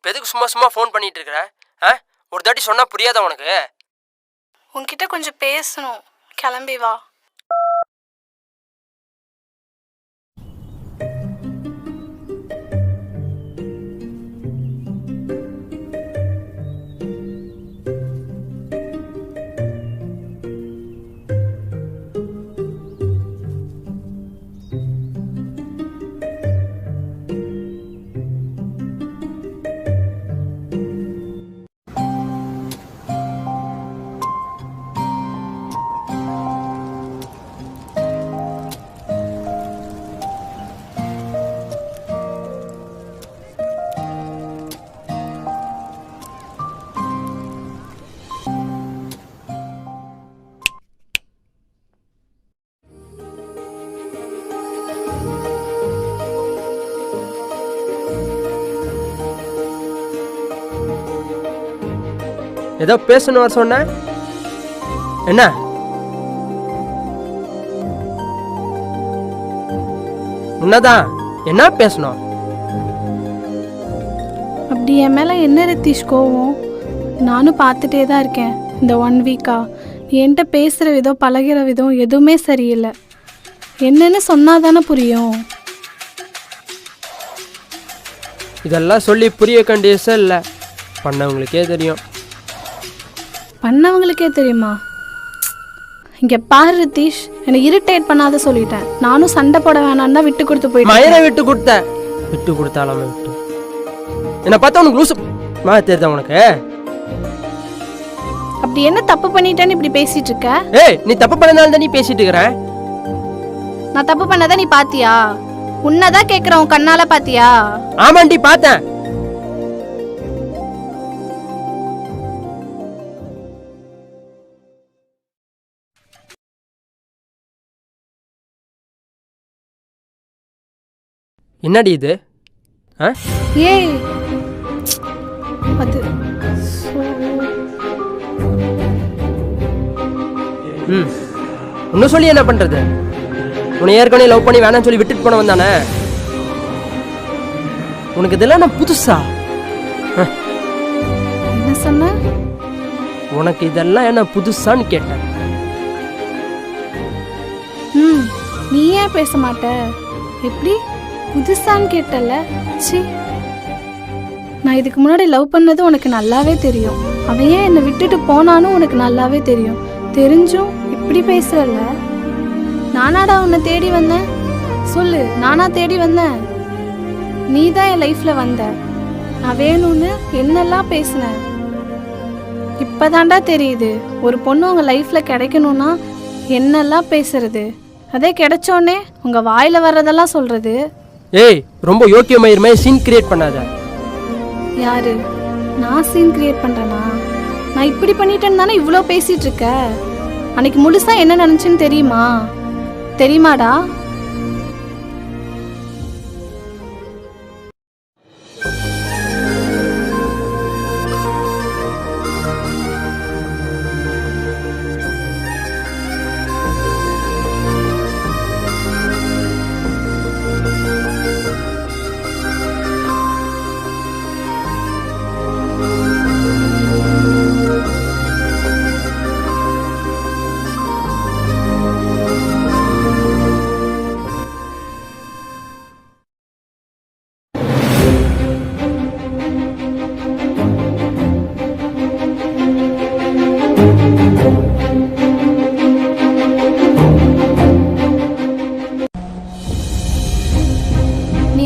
இப்போ எதுக்கு சும்மா சும்மா ஃபோன் பண்ணிட்டு இருக்கிற? ஒரு தாட்டி சொன்னால் புரியாதா உனக்கு? உன்கிட்ட கொஞ்சம் பேசணும், கிளம்பி வா. ஏதோ பேசணும் வர சொன்ன, என்ன? உன்னதான் என்ன பேசணும்? அப்படி என் மேலே என்ன ரித்தீஷ் கோவம்? நானும் பார்த்துட்டே தான் இருக்கேன் இந்த 1 வீக்கா. என்கிட்ட பேசுகிற விதம், பழகிற விதம் எதுவுமே சரியில்லை. என்னன்னு சொன்னால் தானே புரியும். இதெல்லாம் சொல்லி புரிய கண்டிஷன் இல்லை, பண்ணவங்களுக்கே தெரியும். பண்ணவங்களுக்கே தெரியுமா? இங்கே பாரு ரித்தீஷ், என்னை இரிட்டேட் பண்ணாத சொல்லிட்டேன். நானும் சண்டை போட வேணான்னு தான் விட்டு கொடுத்து போயிட்டேன். மயனை விட்டு கொடுத்தாலாம விட்டு என்னை பார்த்தா உனக்கு லூசு மாதிரி தெரியுதா உனக்கு? அப்படி என்ன தப்பு பண்ணிட்டேன்னு இப்படி பேசிட்டு இருக்க? நீ தப்பு பண்ணதால தான் நீ பேசிட்டு இருக்கிற. நான் தப்பு பண்ணதான் நீ பாத்தியா? உன்னதான் கேக்குறேன், உன் கண்ணால பாத்தியா? ஆமாண்டி பார்த்தேன். என்னடி இது? ஏய் அது இன்னும் சொல்லி என்ன பண்றது? உன்னை ஏற்கனவே லவ் பண்ணி வேணாம்னு சொல்லி விட்டுட்டு போனவன் தானே. உனக்கு இதெல்லாம் நான் புதுசா? என்ன சொன்ன? உனக்கு இதெல்லாம் என்ன புதுசான்னு கேட்டேன். நீ ஏன் பேச மாட்ட? எப்படி புதுசான்னு கேட்டல? சி, நான் இதுக்கு முன்னாடி லவ் பண்ணது உனக்கு நல்லாவே தெரியும். அவன் ஏன் என்னை விட்டுட்டு போனானும் உனக்கு நல்லாவே தெரியும். தெரிஞ்சும் இப்படி பேசுறல? நானாடா உன்னை தேடி வந்தேன்? சொல்லு, நானா தேடி வந்தேன்? நீ தான் என் லைஃப்ல வந்த. நான் வேணும்னு என்னெல்லாம் பேசினேன். இப்பதான்டா தெரியுது ஒரு பொண்ணு உங்க லைஃப்ல கிடைக்கணும்னா என்னெல்லாம் பேசுறது. அதே கிடைச்சோடனே உங்க வாயில வர்றதெல்லாம் சொல்றது. ரொம்ப யோக்கியமயிர் சீன் கிரியேட் பண்ணாத. யாரு? நான் சீன் கிரியேட் பண்றேனா? நான் இப்படி பண்ணிட்டேன்னு தானே இவ்வளோ பேசிட்டு இருக்க. அன்னைக்கு முழுசா என்ன நினைச்சுன்னு தெரியுமாடா?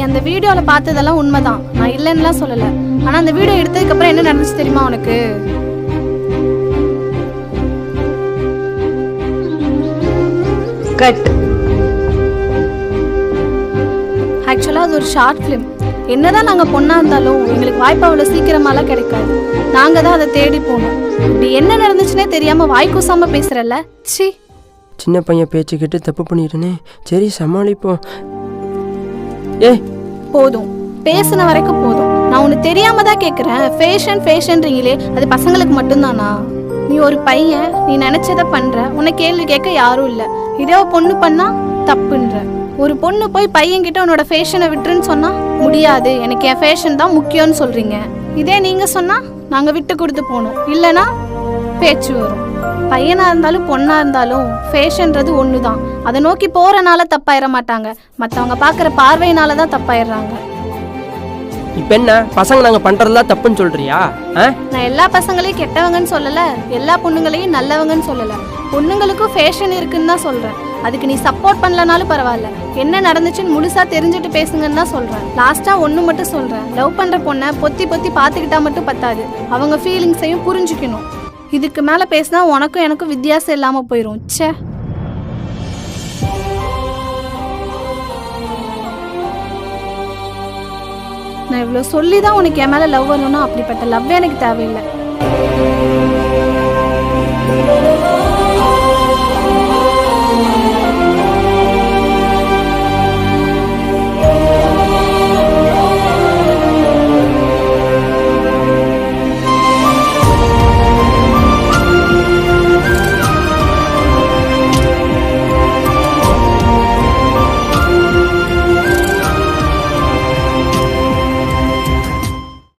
அந்த வீடியோல பார்த்ததெல்லாம் உண்மைதான், நான் இல்லைன்னுலாம் சொல்லல. ஆனா அந்த வீடியோ எடுத்ததுக்கு அப்புறம் என்ன நடந்துச்சு தெரியுமா உனக்கு? கட். ஆக்சுவலா அது ஒரு ஷார்ட் ஃபிலிம். என்னதான் நாங்க பொண்ணா இருந்தாலும் எங்களுக்கு வாய்ப்பு அவ்வளவு சீக்கிரமாலாம் கிடைக்காது. நாங்க தான் அதை தேடி போனோம். இப்படி என்ன நடந்துச்சுன்னே தெரியாம வாய் கூசாம பேசுறல்ல? சி, சின்ன பையன் பேச்சு கேட்டு தப்பு பண்ணிட்டேனே. சரி சமாளிப்போம். போதும், பேசின வரைக்கும் போதும். நான் உனக்கு தெரியாம தான் கேட்குறேன். ஃபேஷன்றீங்களே, அது பசங்களுக்கு மட்டும்தானா? நீ ஒரு பையன், நீ நினைச்சதை பண்ற, உன்னை கேள்வி கேட்க யாரும் இல்லை. இதே பொண்ணு பண்ணா தப்புன்ற. ஒரு பொண்ணு போய் பையன்கிட்ட உன்னோட ஃபேஷனை விட்டுருன்னு சொன்னா முடியாது, எனக்கு என் ஃபேஷன் தான் முக்கியம்னு சொல்றீங்க. இதே நீங்க சொன்னா நாங்க விட்டு கொடுத்து போகணும், இல்லனா பேச்சு வரும். பையனா இருந்தாலும் பொண்ணா இருந்தாலும் ஃபேஷன்றது ஒண்ணுதான். அதை நோக்கி போறனால தப்பாயிட மாட்டாங்க, மத்தவங்க பாக்குற பார்வையினால தான் தப்பாயிடுறாங்க. இப்போ என்ன பசங்க நாங்கள் பண்ணுறதெல்லாம் தப்புன்னு சொல்கிறியா? நான் எல்லா பசங்களையும் கெட்டவங்கன்னு சொல்லல, எல்லா பொண்ணுங்களையும் நல்லவங்கன்னு சொல்லல. பொண்ணுங்களுக்கும் ஃபேஷன் இருக்குன்னு தான் சொல்றேன். அதுக்கு நீ சப்போர்ட் பண்ணலனாலும் பரவாயில்ல, என்ன நடந்துச்சுன்னு முழுசா தெரிஞ்சுட்டு பேசுங்கன்னு தான் சொல்றேன். லாஸ்டா ஒண்ணு மட்டும் சொல்றேன், லவ் பண்ற பொண்ணை பொத்தி பொத்தி பாத்துக்கிட்டா மட்டும் பத்தாது, அவங்க ஃபீலிங்ஸையும் புரிஞ்சுக்கணும். இதுக்கு மேல பேசினா உனக்கும் எனக்கும் வித்தியாசம் இல்லாம போயிடும். ச்சே, நான் இவ்வளோ சொல்லி தான் உனக்கு என் மேலே லவ் வரணும்னா அப்படிப்பட்ட லவ் எனக்கு தேவையில்லை.